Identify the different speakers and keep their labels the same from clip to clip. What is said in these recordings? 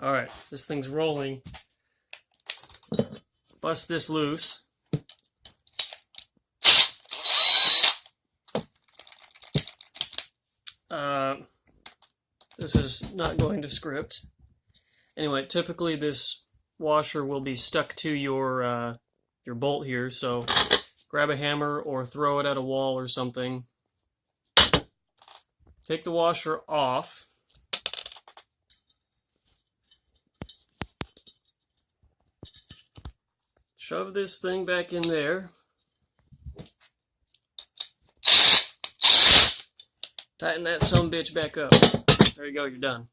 Speaker 1: Alright, this thing's rolling. Bust this loose. This is not going to script. Anyway, typically this washer will be stuck to your bolt here, so grab a hammer or throw it at a wall or something. Take the washer off. Shove this thing back in there. Tighten that sumbitch back up. There you go, you're done.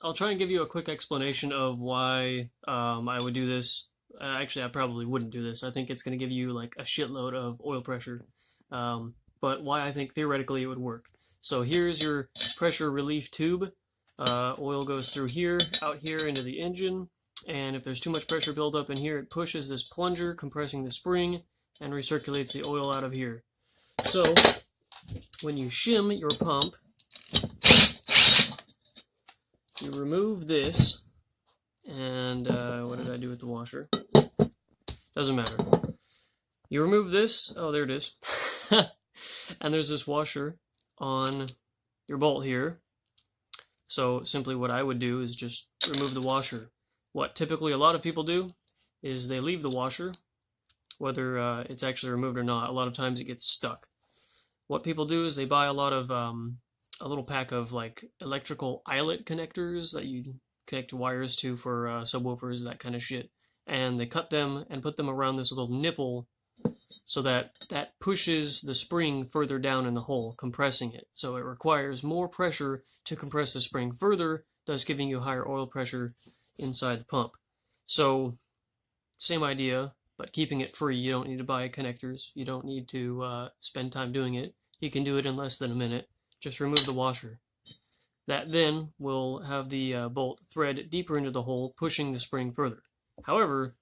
Speaker 1: I'll try and give you a quick explanation of why I would do this. Actually, I probably wouldn't do this. I think it's going to give you like a shitload of oil pressure. But why I think theoretically it would work. So here's your pressure relief tube. Oil goes through here, out here into the engine. And if there's too much pressure buildup in here, it pushes this plunger, compressing the spring, and recirculates the oil out of here. So, when you shim your pump, you remove this, and what did I do with the washer? Doesn't matter. You remove this, oh there it is, and there's this washer on your bolt here. So simply what I would do is just remove the washer. What typically a lot of people do is they leave the washer, whether it's actually removed or not. A lot of times it gets stuck. What people do is they buy a lot of a little pack of like electrical eyelet connectors that you connect wires to for subwoofers, that kind of shit, and they cut them and put them around this little nipple so that pushes the spring further down in the hole, compressing it. So it requires more pressure to compress the spring further, thus giving you higher oil pressure inside the pump. So same idea, but keeping it free. You don't need to buy connectors. You don't need to spend time doing it. You can do it in less than a minute. Just remove the washer. That then will have the bolt thread deeper into the hole, pushing the spring further. However,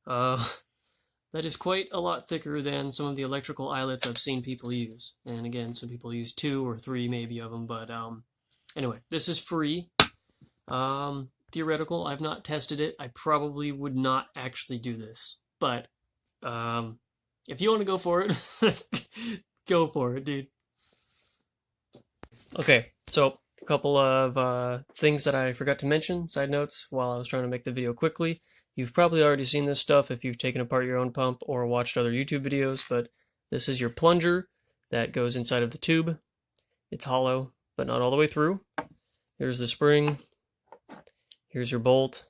Speaker 1: that is quite a lot thicker than some of the electrical eyelets I've seen people use. And again, some people use 2 or 3 maybe of them, but anyway, this is free. Theoretical, I've not tested it. I probably would not actually do this. But if you want to go for it, go for it, dude. Okay, so a couple of things that I forgot to mention, side notes, while I was trying to make the video quickly. You've probably already seen this stuff if you've taken apart your own pump or watched other YouTube videos, but this is your plunger that goes inside of the tube. It's hollow, but not all the way through. Here's the spring. Here's your bolt.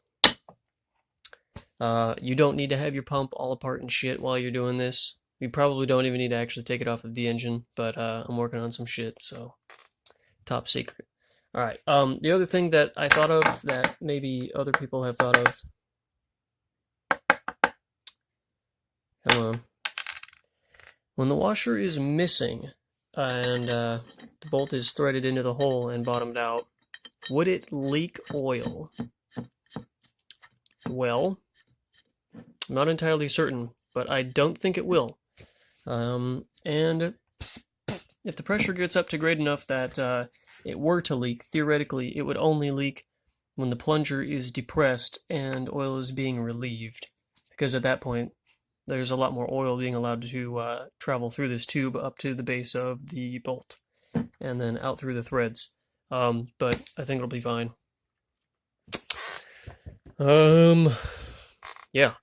Speaker 1: You don't need to have your pump all apart and shit while you're doing this. You probably don't even need to actually take it off of the engine, but I'm working on some shit, so top secret. Alright, the other thing that I thought of that maybe other people have thought of. Come on. When the washer is missing and the bolt is threaded into the hole and bottomed out, would it leak oil? Well, I'm not entirely certain, but I don't think it will. And if the pressure gets up to great enough that it were to leak, theoretically it would only leak when the plunger is depressed and oil is being relieved. Because at that point, there's a lot more oil being allowed to travel through this tube up to the base of the bolt and then out through the threads. But I think it'll be fine. Yeah.